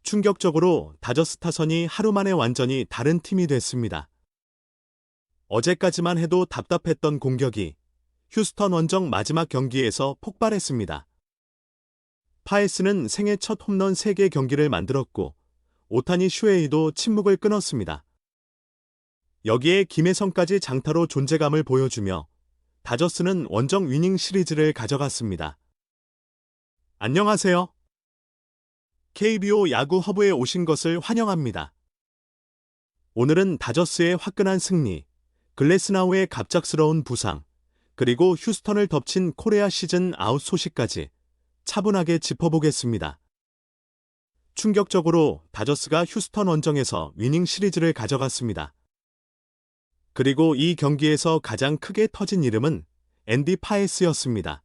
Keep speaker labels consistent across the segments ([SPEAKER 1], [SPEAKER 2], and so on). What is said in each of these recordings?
[SPEAKER 1] 충격적으로 다저스 타선이 하루 만에 완전히 다른 팀이 됐습니다. 어제까지만 해도 답답했던 공격이 휴스턴 원정 마지막 경기에서 폭발했습니다. 파에스는 생애 첫 홈런 3개 경기를 만들었고 오타니 슈에이도 침묵을 끊었습니다. 여기에 김혜성까지 장타로 존재감을 보여주며 다저스는 원정 위닝 시리즈를 가져갔습니다. 안녕하세요. KBO 야구 허브에 오신 것을 환영합니다. 오늘은 다저스의 화끈한 승리, 글래스나우의 갑작스러운 부상, 그리고 휴스턴을 덮친 코리아 시즌 아웃 소식까지 차분하게 짚어보겠습니다. 충격적으로 다저스가 휴스턴 원정에서 위닝 시리즈를 가져갔습니다. 그리고 이 경기에서 가장 크게 터진 이름은 앤디 파에스였습니다.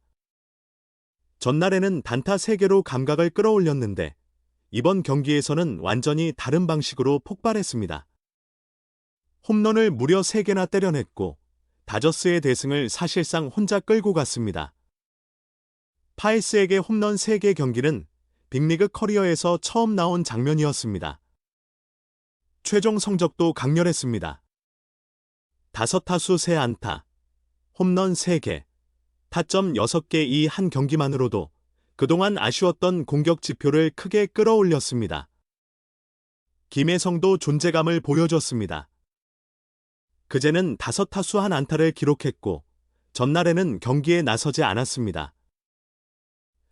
[SPEAKER 1] 전날에는 단타 3개로 감각을 끌어올렸는데 이번 경기에서는 완전히 다른 방식으로 폭발했습니다. 홈런을 무려 3개나 때려냈고 다저스의 대승을 사실상 혼자 끌고 갔습니다. 파에스에게 홈런 3개 경기는 빅리그 커리어에서 처음 나온 장면이었습니다. 최종 성적도 강렬했습니다. 5타수 3안타, 홈런 3개, 타점 6개 이 한 경기만으로도 그동안 아쉬웠던 공격 지표를 크게 끌어올렸습니다. 김혜성도 존재감을 보여줬습니다. 그제는 5타수 1안타를 기록했고 전날에는 경기에 나서지 않았습니다.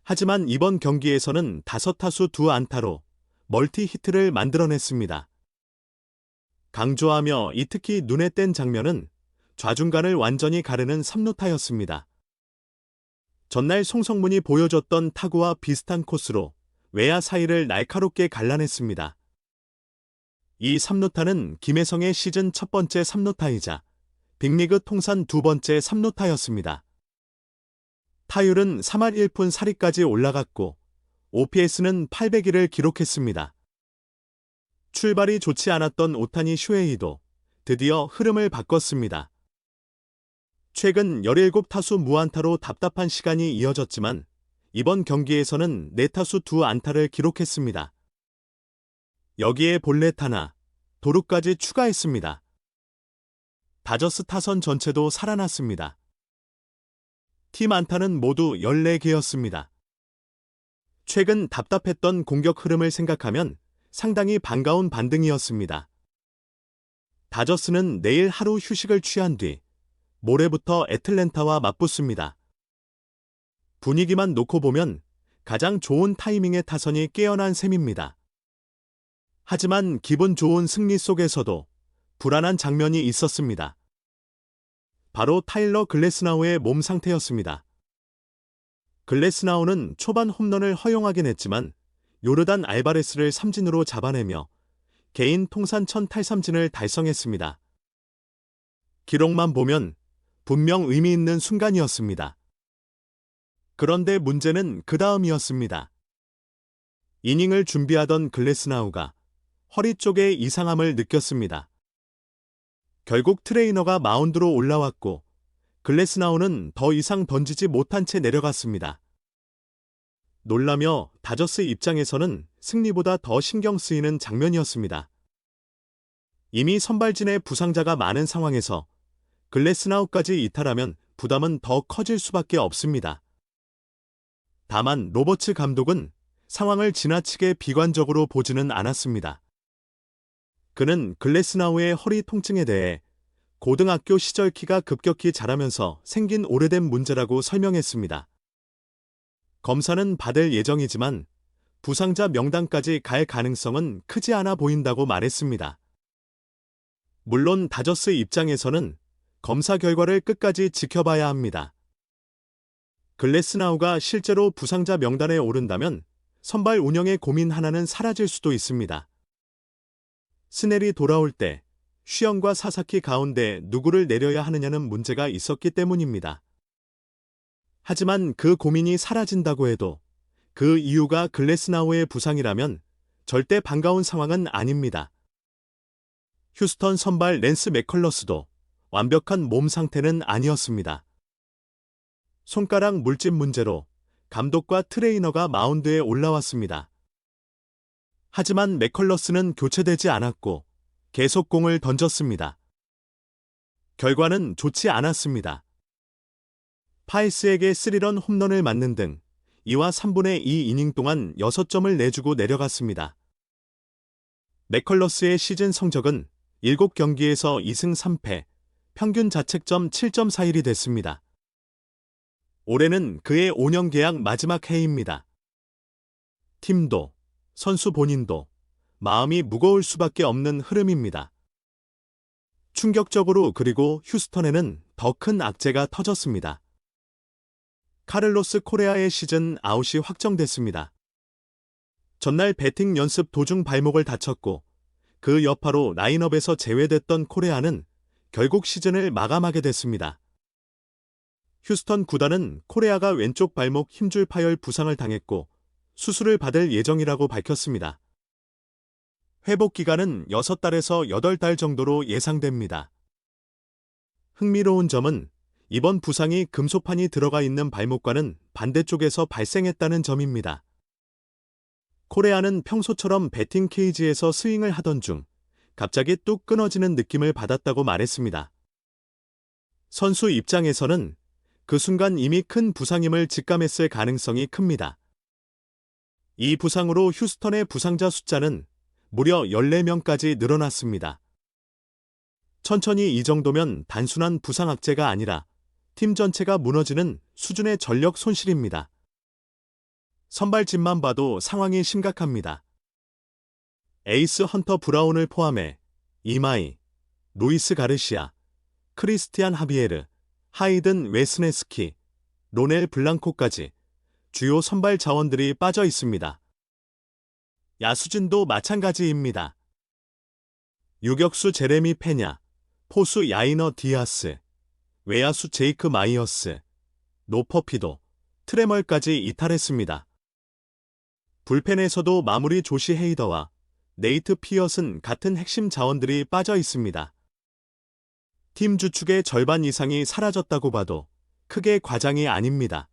[SPEAKER 1] 하지만 이번 경기에서는 5타수 2안타로 멀티 히트를 만들어냈습니다. 강조하며 이 특히 눈에 띈 장면은 좌중간을 완전히 가르는 3루타였습니다. 전날 송성문이 보여줬던 타구와 비슷한 코스로 외야 사이를 날카롭게 갈라냈습니다. 이 3루타는 김혜성의 시즌 첫 번째 3루타이자 빅리그 통산 2번째 3루타였습니다. 타율은 3할 1푼 4리까지 올라갔고 OPS는 800을 기록했습니다. 출발이 좋지 않았던 오타니 슈에이도 드디어 흐름을 바꿨습니다. 최근 17타수 무안타로 답답한 시간이 이어졌지만 이번 경기에서는 4타수 2안타를 기록했습니다. 여기에 볼넷 하나, 도루까지 추가했습니다. 다저스 타선 전체도 살아났습니다. 팀 안타는 모두 14개였습니다. 최근 답답했던 공격 흐름을 생각하면 상당히 반가운 반등이었습니다. 다저스는 내일 하루 휴식을 취한 뒤 모레부터 애틀랜타와 맞붙습니다. 분위기만 놓고 보면 가장 좋은 타이밍의 타선이 깨어난 셈입니다. 하지만 기분 좋은 승리 속에서도 불안한 장면이 있었습니다. 바로 타일러 글래스나우의 몸 상태였습니다. 글래스나우는 초반 홈런을 허용하긴 했지만 요르단 알바레스를 삼진으로 잡아내며 개인 통산 1000탈삼진을 달성했습니다. 기록만 보면 분명 의미 있는 순간이었습니다. 그런데 문제는 그 다음이었습니다. 이닝을 준비하던 글래스나우가 허리 쪽에 이상함을 느꼈습니다. 결국 트레이너가 마운드로 올라왔고 글래스나우는 더 이상 던지지 못한 채 내려갔습니다. 놀라며 다저스 입장에서는 승리보다 더 신경 쓰이는 장면이었습니다. 이미 선발진에 부상자가 많은 상황에서 글래스나우까지 이탈하면 부담은 더 커질 수밖에 없습니다. 다만 로버츠 감독은 상황을 지나치게 비관적으로 보지는 않았습니다. 그는 글래스나우의 허리 통증에 대해 고등학교 시절 키가 급격히 자라면서 생긴 오래된 문제라고 설명했습니다. 검사는 받을 예정이지만 부상자 명단까지 갈 가능성은 크지 않아 보인다고 말했습니다. 물론 다저스 입장에서는 검사 결과를 끝까지 지켜봐야 합니다. 글래스나우가 실제로 부상자 명단에 오른다면 선발 운영의 고민 하나는 사라질 수도 있습니다. 스넬이 돌아올 때 슈영과 사사키 가운데 누구를 내려야 하느냐는 문제가 있었기 때문입니다. 하지만 그 고민이 사라진다고 해도 그 이유가 글래스나우의 부상이라면 절대 반가운 상황은 아닙니다. 휴스턴 선발 랜스 맥컬러스도 완벽한 몸 상태는 아니었습니다. 손가락 물집 문제로 감독과 트레이너가 마운드에 올라왔습니다. 하지만 맥컬러스는 교체되지 않았고 계속 공을 던졌습니다. 결과는 좋지 않았습니다. 파이스에게 3런 홈런을 맞는 등 2와 3분의 2 이닝 동안 6점을 내주고 내려갔습니다. 맥컬러스의 시즌 성적은 7경기에서 2승 3패, 평균 자책점 7.41이 됐습니다. 올해는 그의 5년 계약 마지막 해입니다. 팀도, 선수 본인도 마음이 무거울 수밖에 없는 흐름입니다. 충격적으로 그리고 휴스턴에는 더 큰 악재가 터졌습니다. 카를로스 코레아의 시즌 아웃이 확정됐습니다. 전날 배팅 연습 도중 발목을 다쳤고 그 여파로 라인업에서 제외됐던 코레아는 결국 시즌을 마감하게 됐습니다. 휴스턴 구단은 코레아가 왼쪽 발목 힘줄 파열 부상을 당했고 수술을 받을 예정이라고 밝혔습니다. 회복 기간은 6달에서 8달 정도로 예상됩니다. 흥미로운 점은 이번 부상이 금소판이 들어가 있는 발목과는 반대쪽에서 발생했다는 점입니다. 코레아는 평소처럼 배팅 케이지에서 스윙을 하던 중 갑자기 뚝 끊어지는 느낌을 받았다고 말했습니다. 선수 입장에서는 그 순간 이미 큰 부상임을 직감했을 가능성이 큽니다. 이 부상으로 휴스턴의 부상자 숫자는 무려 14명까지 늘어났습니다. 천천히 이 정도면 단순한 부상 악재가 아니라 팀 전체가 무너지는 수준의 전력 손실입니다. 선발진만 봐도 상황이 심각합니다. 에이스 헌터 브라운을 포함해 이마이, 루이스 가르시아, 크리스티안 하비에르, 하이든 웨스네스키, 로넬 블랑코까지 주요 선발 자원들이 빠져 있습니다. 야수진도 마찬가지입니다. 유격수 제레미 페냐, 포수 야이너 디아스, 외야수 제이크 마이어스, 노퍼피도, 트레멀까지 이탈했습니다. 불펜에서도 마무리 조시 헤이더와 네이트 피엇은 같은 핵심 자원들이 빠져 있습니다. 팀 주축의 절반 이상이 사라졌다고 봐도 크게 과장이 아닙니다.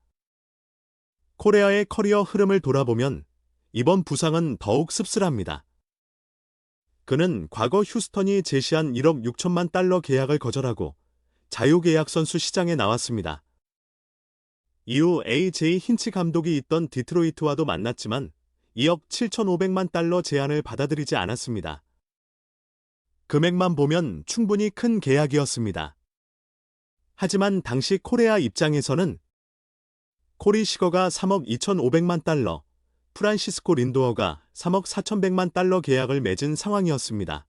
[SPEAKER 1] 코레아의 커리어 흐름을 돌아보면 이번 부상은 더욱 씁쓸합니다. 그는 과거 휴스턴이 제시한 1억 6천만 달러 계약을 거절하고 자유계약 선수 시장에 나왔습니다. 이후 A.J. 힌치 감독이 있던 디트로이트와도 만났지만 2억 7,500만 달러 제안을 받아들이지 않았습니다. 금액만 보면 충분히 큰 계약이었습니다. 하지만 당시 코레아 입장에서는 코리 시거가 3억 2,500만 달러, 프란시스코 린도어가 3억 4,100만 달러 계약을 맺은 상황이었습니다.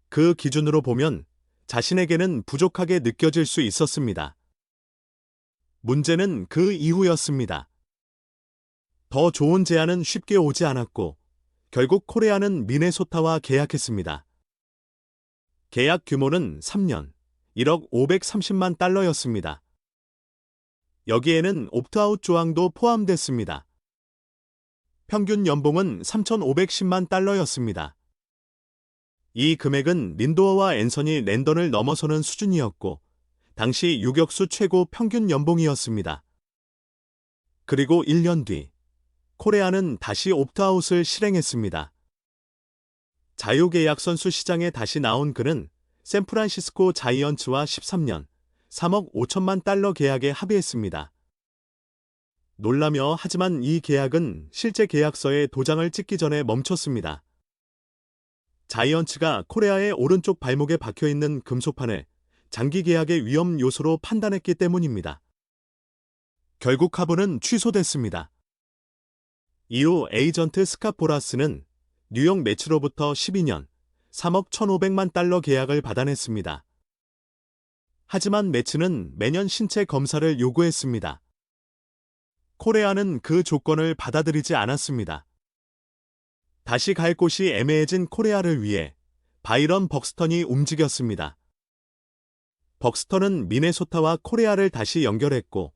[SPEAKER 1] 그 기준으로 보면 자신에게는 부족하게 느껴질 수 있었습니다. 문제는 그 이후였습니다. 더 좋은 제안은 쉽게 오지 않았고 결국 코레아는 미네소타와 계약했습니다. 계약 규모는 3년, 1억 530만 달러였습니다. 여기에는 옵트아웃 조항도 포함됐습니다. 평균 연봉은 3,510만 달러였습니다. 이 금액은 린도어와 앤서니 랜던을 넘어서는 수준이었고 당시 유격수 최고 평균 연봉이었습니다. 그리고 1년 뒤 코레아는 다시 옵트아웃을 실행했습니다. 자유계약 선수 시장에 다시 나온 그는 샌프란시스코 자이언츠와 13년 3억 5천만 달러 계약에 합의했습니다. 놀라며 하지만 이 계약은 실제 계약서에 도장을 찍기 전에 멈췄습니다. 자이언츠가 코레아의 오른쪽 발목에 박혀있는 금속판을 장기 계약의 위험 요소로 판단했기 때문입니다. 결국 합의는 취소됐습니다. 이후 에이전트 스캇 보라스는 뉴욕 매츠로부터 12년 3억 1,500만 달러 계약을 받아냈습니다. 하지만 매츠는 매년 신체 검사를 요구했습니다. 코레아는 그 조건을 받아들이지 않았습니다. 다시 갈 곳이 애매해진 코레아를 위해 바이런 벅스턴이 움직였습니다. 벅스턴은 미네소타와 코레아를 다시 연결했고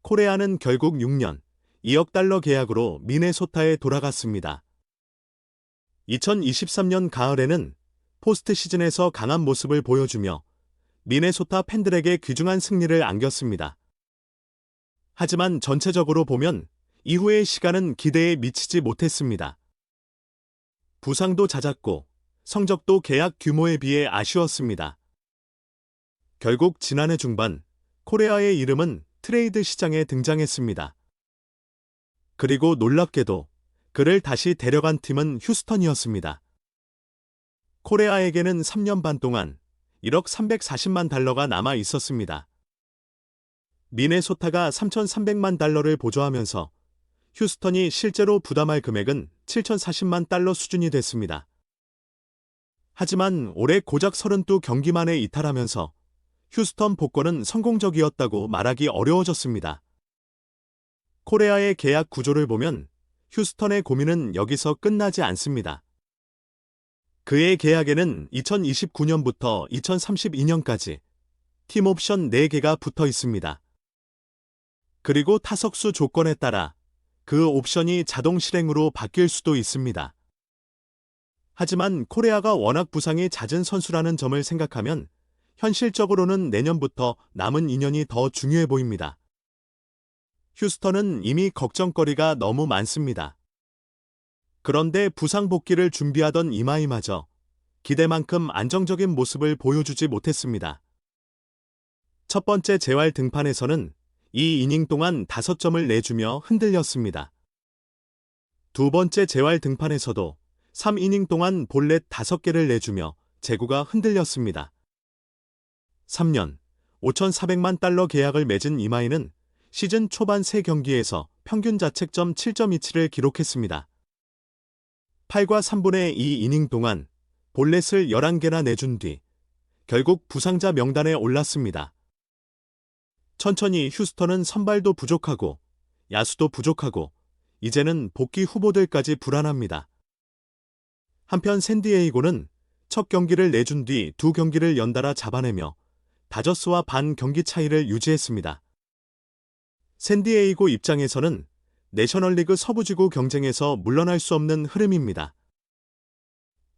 [SPEAKER 1] 코레아는 결국 6년 2억 달러 계약으로 미네소타에 돌아갔습니다. 2023년 가을에는 포스트 시즌에서 강한 모습을 보여주며 미네소타 팬들에게 귀중한 승리를 안겼습니다. 하지만 전체적으로 보면 이후의 시간은 기대에 미치지 못했습니다. 부상도 잦았고 성적도 계약 규모에 비해 아쉬웠습니다. 결국 지난해 중반 코레아의 이름은 트레이드 시장에 등장했습니다. 그리고 놀랍게도 그를 다시 데려간 팀은 휴스턴이었습니다. 코레아에게는 3년 반 동안 1억 340만 달러가 남아 있었습니다. 미네소타가 3,300만 달러를 보조하면서 휴스턴이 실제로 부담할 금액은 7,040만 달러 수준이 됐습니다. 하지만 올해 고작 32경기 만에 이탈하면서 휴스턴 복권은 성공적이었다고 말하기 어려워졌습니다. 코레아의 계약 구조를 보면 휴스턴의 고민은 여기서 끝나지 않습니다. 그의 계약에는 2029년부터 2032년까지 팀 옵션 4개가 붙어 있습니다. 그리고 타석수 조건에 따라 그 옵션이 자동 실행으로 바뀔 수도 있습니다. 하지만 코레아가 워낙 부상이 잦은 선수라는 점을 생각하면 현실적으로는 내년부터 남은 2년이 더 중요해 보입니다. 휴스턴은 이미 걱정거리가 너무 많습니다. 그런데 부상 복귀를 준비하던 이마이마저 기대만큼 안정적인 모습을 보여주지 못했습니다. 첫 번째 재활 등판에서는 2이닝 동안 5점을 내주며 흔들렸습니다. 두 번째 재활 등판에서도 3이닝 동안 볼넷 5개를 내주며 제구가 흔들렸습니다. 3년 5,400만 달러 계약을 맺은 이마이는 시즌 초반 3경기에서 평균 자책점 7.27을 기록했습니다. 8과 3분의 2이닝 동안 볼넷을 11개나 내준 뒤 결국 부상자 명단에 올랐습니다. 천천히 휴스턴은 선발도 부족하고 야수도 부족하고 이제는 복귀 후보들까지 불안합니다. 한편 샌디에이고는 첫 경기를 내준 뒤 2경기를 연달아 잡아내며 다저스와 반 경기 차이를 유지했습니다. 샌디에이고 입장에서는 내셔널리그 서부지구 경쟁에서 물러날 수 없는 흐름입니다.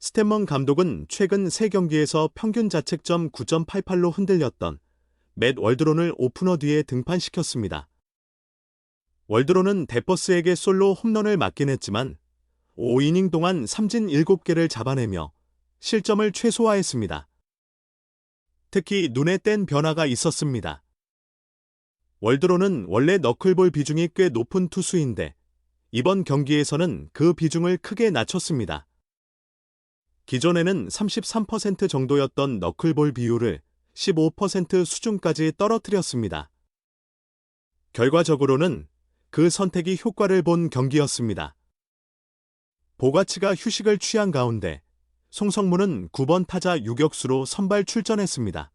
[SPEAKER 1] 스탠먼 감독은 최근 3경기에서 평균 자책점 9.88로 흔들렸던 맷 월드론을 오프너 뒤에 등판시켰습니다. 월드론은 데퍼스에게 솔로 홈런을 맞긴 했지만 5이닝 동안 삼진 7개를 잡아내며 실점을 최소화했습니다. 특히 눈에 띈 변화가 있었습니다. 월드론은 원래 너클볼 비중이 꽤 높은 투수인데 이번 경기에서는 그 비중을 크게 낮췄습니다. 기존에는 33% 정도였던 너클볼 비율을 15% 수준까지 떨어뜨렸습니다. 결과적으로는 그 선택이 효과를 본 경기였습니다. 보가치가 휴식을 취한 가운데 송성문은 9번 타자 유격수로 선발 출전했습니다.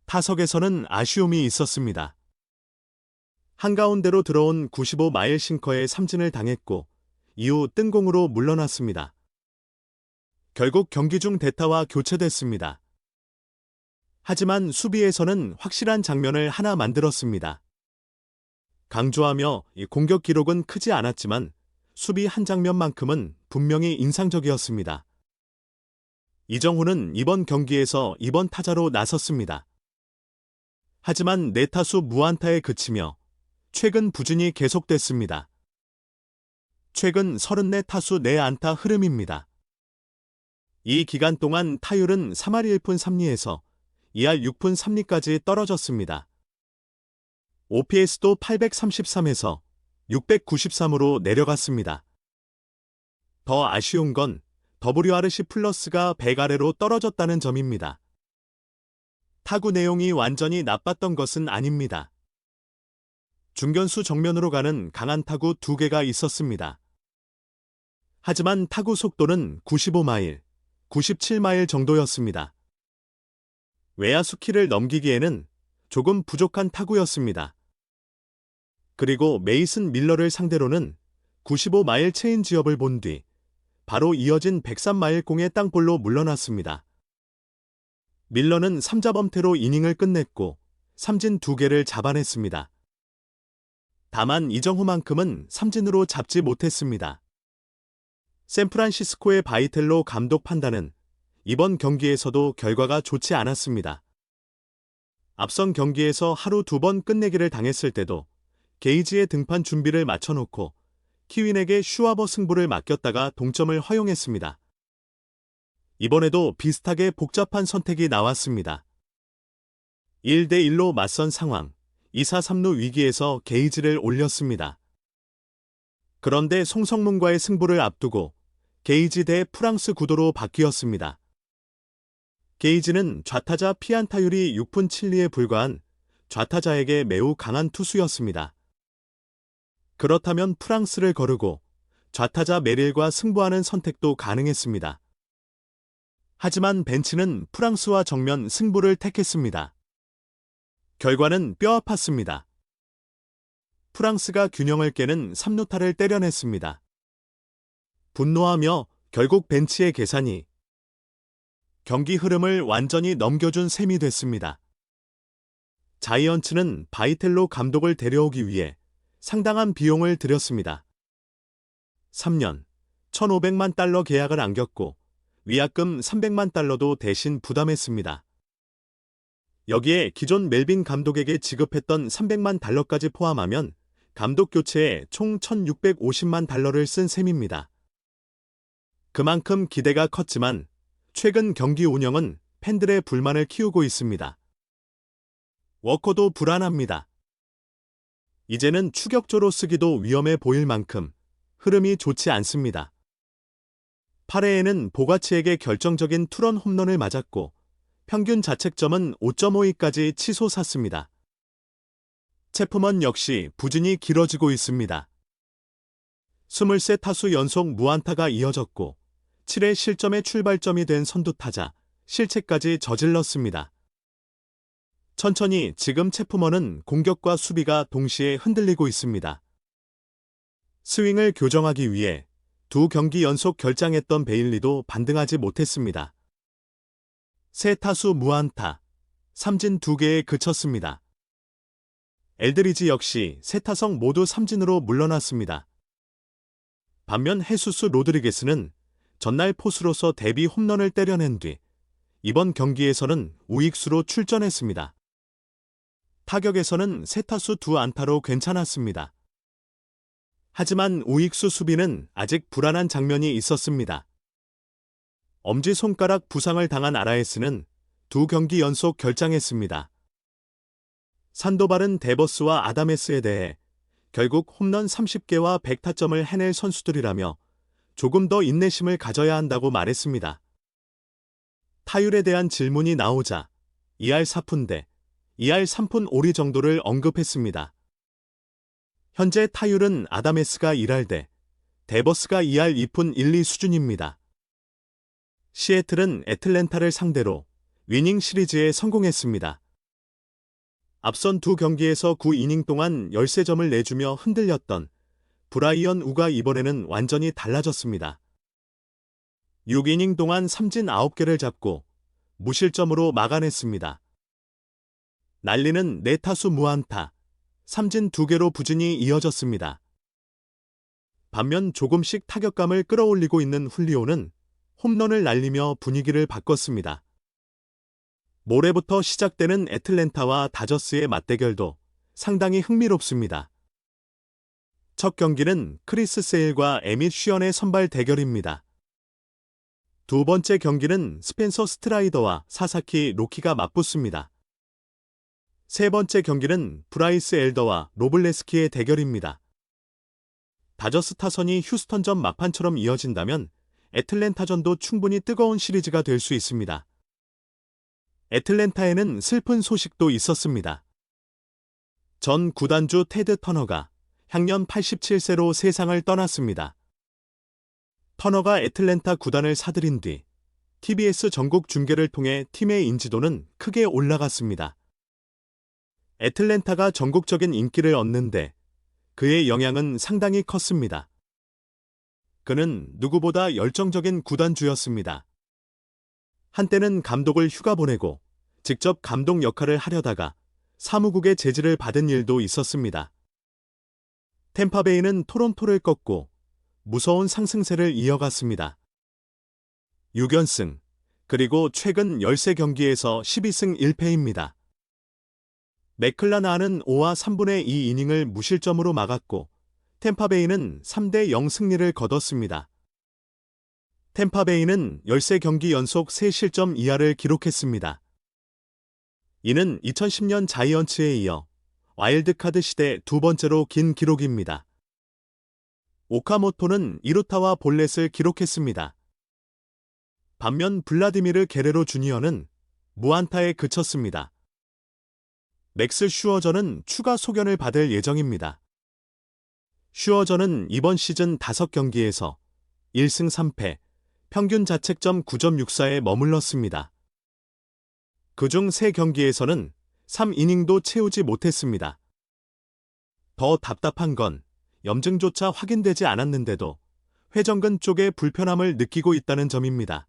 [SPEAKER 1] 타석에서는 아쉬움이 있었습니다. 한가운데로 들어온 95마일 싱커에 삼진을 당했고 이후 뜬공으로 물러났습니다. 결국 경기 중 대타와 교체됐습니다. 하지만 수비에서는 확실한 장면을 하나 만들었습니다. 강조하며 공격 기록은 크지 않았지만 수비 한 장면만큼은 분명히 인상적이었습니다. 이정훈은 이번 경기에서 2번 타자로 나섰습니다. 하지만 4타수 무안타에 그치며 최근 부진이 계속됐습니다. 최근 34타수 4안타 흐름입니다. 이 기간 동안 타율은 3할 1푼 3리에서 2할 6푼 3리까지 떨어졌습니다. OPS도 833에서 693으로 내려갔습니다. 더 아쉬운 건 WRC 플러스가 100 아래로 떨어졌다는 점입니다. 타구 내용이 완전히 나빴던 것은 아닙니다. 중견수 정면으로 가는 강한 타구 2개가 있었습니다. 하지만 타구 속도는 95마일, 97마일 정도였습니다. 외야수 키를 넘기기에는 조금 부족한 타구였습니다. 그리고 메이슨 밀러를 상대로는 95마일 체인지업을 본 뒤 바로 이어진 103마일 공의 땅볼로 물러났습니다. 밀러는 3자범퇴로 이닝을 끝냈고 삼진 2개를 잡아냈습니다. 다만 이정후만큼은 삼진으로 잡지 못했습니다. 샌프란시스코의 바이텔로 감독 판단은 이번 경기에서도 결과가 좋지 않았습니다. 앞선 경기에서 하루 2번 끝내기를 당했을 때도 게이지의 등판 준비를 마쳐놓고 키윈에게 슈와버 승부를 맡겼다가 동점을 허용했습니다. 이번에도 비슷하게 복잡한 선택이 나왔습니다. 1대1로 맞선 상황, 2사 3루 위기에서 게이지를 올렸습니다. 그런데 송성문과의 승부를 앞두고 게이지 대 프랑스 구도로 바뀌었습니다. 게이지는 좌타자 피안타율이 6푼 7리에 불과한 좌타자에게 매우 강한 투수였습니다. 그렇다면 프랑스를 거르고 좌타자 메릴과 승부하는 선택도 가능했습니다. 하지만 벤치는 프랑스와 정면 승부를 택했습니다. 결과는 뼈아팠습니다. 프랑스가 균형을 깨는 3루타를 때려냈습니다. 분노하며 결국 벤치의 계산이 경기 흐름을 완전히 넘겨준 셈이 됐습니다. 자이언츠는 바이텔로 감독을 데려오기 위해 상당한 비용을 들였습니다. 3년, 1,500만 달러 계약을 안겼고 위약금 300만 달러도 대신 부담했습니다. 여기에 기존 멜빈 감독에게 지급했던 300만 달러까지 포함하면 감독 교체에 총 1,650만 달러를 쓴 셈입니다. 그만큼 기대가 컸지만 최근 경기 운영은 팬들의 불만을 키우고 있습니다. 워커도 불안합니다. 이제는 추격조로 쓰기도 위험해 보일 만큼 흐름이 좋지 않습니다. 8회에는 보가치에게 결정적인 투런 홈런을 맞았고 평균 자책점은 5.52까지 치솟았습니다. 체프먼 역시 부진이 길어지고 있습니다. 23타수 연속 무안타가 이어졌고 7회 실점의 출발점이 된 선두타자, 실책까지 저질렀습니다. 천천히 지금 체프먼은 공격과 수비가 동시에 흔들리고 있습니다. 스윙을 교정하기 위해 두 경기 연속 결장했던 베일리도 반등하지 못했습니다. 3타수 무안타, 삼진 2개에 그쳤습니다. 엘드리지 역시 3타석 모두 삼진으로 물러났습니다. 반면 헤수스 로드리게스는 전날 포수로서 데뷔 홈런을 때려낸 뒤 이번 경기에서는 우익수로 출전했습니다. 타격에서는 3타수 2안타로 괜찮았습니다. 하지만 우익수 수비는 아직 불안한 장면이 있었습니다. 엄지손가락 부상을 당한 아라에스는 두 경기 연속 결장했습니다. 산도발은 데버스와 아다메스에 대해 결국 홈런 30개와 100타점을 해낼 선수들이라며 조금 더 인내심을 가져야 한다고 말했습니다. 타율에 대한 질문이 나오자 2할 4푼대, 2할 3푼 5리 정도를 언급했습니다. 현재 타율은 아다메스가 1할대, 데버스가 2할 2푼 1리 수준입니다. 시애틀은 애틀랜타를 상대로 위닝 시리즈에 성공했습니다. 앞선 두 경기에서 9이닝 동안 13점을 내주며 흔들렸던 브라이언 우가 이번에는 완전히 달라졌습니다. 6이닝 동안 삼진 9개를 잡고 무실점으로 막아냈습니다. 난리는 4타수 무안타, 삼진 2개로 부진이 이어졌습니다. 반면 조금씩 타격감을 끌어올리고 있는 훌리오는 홈런을 날리며 분위기를 바꿨습니다. 모레부터 시작되는 애틀랜타와 다저스의 맞대결도 상당히 흥미롭습니다. 첫 경기는 크리스 세일과 에밋 쉬언의 선발 대결입니다. 두 번째 경기는 스펜서 스트라이더와 사사키 로키가 맞붙습니다. 세 번째 경기는 브라이스 엘더와 로블레스키의 대결입니다. 다저스 타선이 휴스턴전 막판처럼 이어진다면 애틀랜타전도 충분히 뜨거운 시리즈가 될 수 있습니다. 애틀랜타에는 슬픈 소식도 있었습니다. 전 구단주 테드 터너가 향년 87세로 세상을 떠났습니다. 터너가 애틀랜타 구단을 사들인 뒤 TBS 전국 중계를 통해 팀의 인지도는 크게 올라갔습니다. 애틀랜타가 전국적인 인기를 얻는데 그의 영향은 상당히 컸습니다. 그는 누구보다 열정적인 구단주였습니다. 한때는 감독을 휴가 보내고 직접 감독 역할을 하려다가 사무국의 제지를 받은 일도 있었습니다. 템파베이는 토론토를 꺾고 무서운 상승세를 이어갔습니다. 6연승, 그리고 최근 13경기에서 12승 1패입니다. 맥클라나는 5와 3분의 2 이닝을 무실점으로 막았고 템파베이는 3대0 승리를 거뒀습니다. 템파베이는 13경기 연속 3실점 이하를 기록했습니다. 이는 2010년 자이언츠에 이어 와일드카드 시대 두 번째로 긴 기록입니다. 오카모토는 2루타와 볼넷을 기록했습니다. 반면 블라디미르 게레로 주니어는 무안타에 그쳤습니다. 맥스 슈어저는 추가 소견을 받을 예정입니다. 슈어저는 이번 시즌 5경기에서 1승 3패, 평균 자책점 9.64에 머물렀습니다. 그중 3경기에서는 3이닝도 채우지 못했습니다. 더 답답한 건 염증조차 확인되지 않았는데도 회전근 쪽에 불편함을 느끼고 있다는 점입니다.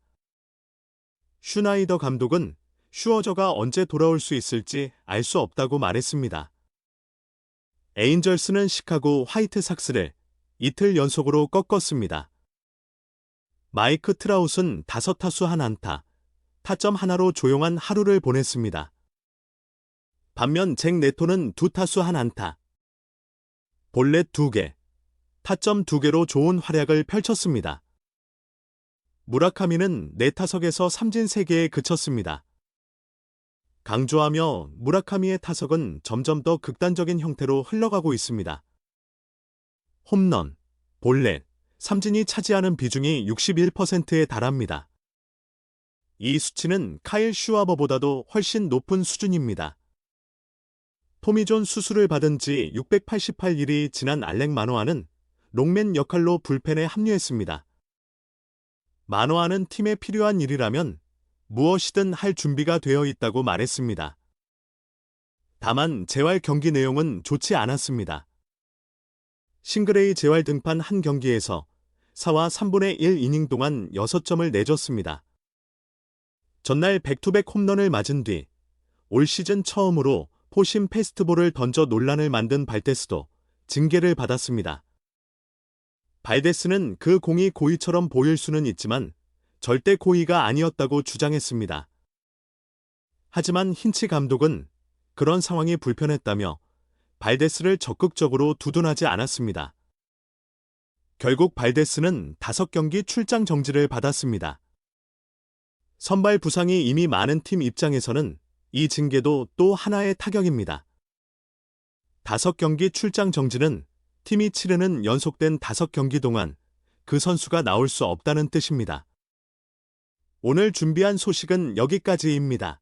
[SPEAKER 1] 슈나이더 감독은 슈어저가 언제 돌아올 수 있을지 알 수 없다고 말했습니다. 에인절스는 시카고 화이트삭스를 이틀 연속으로 꺾었습니다. 마이크 트라웃은 5타수 1안타, 타점 하나로 조용한 하루를 보냈습니다. 반면 잭 네토는 2타수 1안타, 볼넷 2개, 타점 2개로 좋은 활약을 펼쳤습니다. 무라카미는 4타석에서 삼진 3개에 그쳤습니다. 강조하며 무라카미의 타석은 점점 더 극단적인 형태로 흘러가고 있습니다. 홈런, 볼넷, 삼진이 차지하는 비중이 61%에 달합니다. 이 수치는 카일 슈와버보다도 훨씬 높은 수준입니다. 토미존 수술을 받은 지 688일이 지난 알렉 마노아는 롱맨 역할로 불펜에 합류했습니다. 마노아는 팀에 필요한 일이라면 무엇이든 할 준비가 되어 있다고 말했습니다. 다만 재활 경기 내용은 좋지 않았습니다. 싱글A 재활 등판 한 경기에서 4와 3분의 1 이닝 동안 6점을 내줬습니다. 전날 백투백 홈런을 맞은 뒤 올 시즌 처음으로 포심 패스트볼을 던져 논란을 만든 발데스도 징계를 받았습니다. 발데스는 그 공이 고의처럼 보일 수는 있지만 절대 고의가 아니었다고 주장했습니다. 하지만 힌치 감독은 그런 상황이 불편했다며 발데스를 적극적으로 두둔하지 않았습니다. 결국 발데스는 5경기 출장 정지를 받았습니다. 선발 부상이 이미 많은 팀 입장에서는 이 징계도 또 하나의 타격입니다. 5경기 출장 정지는 팀이 치르는 연속된 5경기 동안 그 선수가 나올 수 없다는 뜻입니다. 오늘 준비한 소식은 여기까지입니다.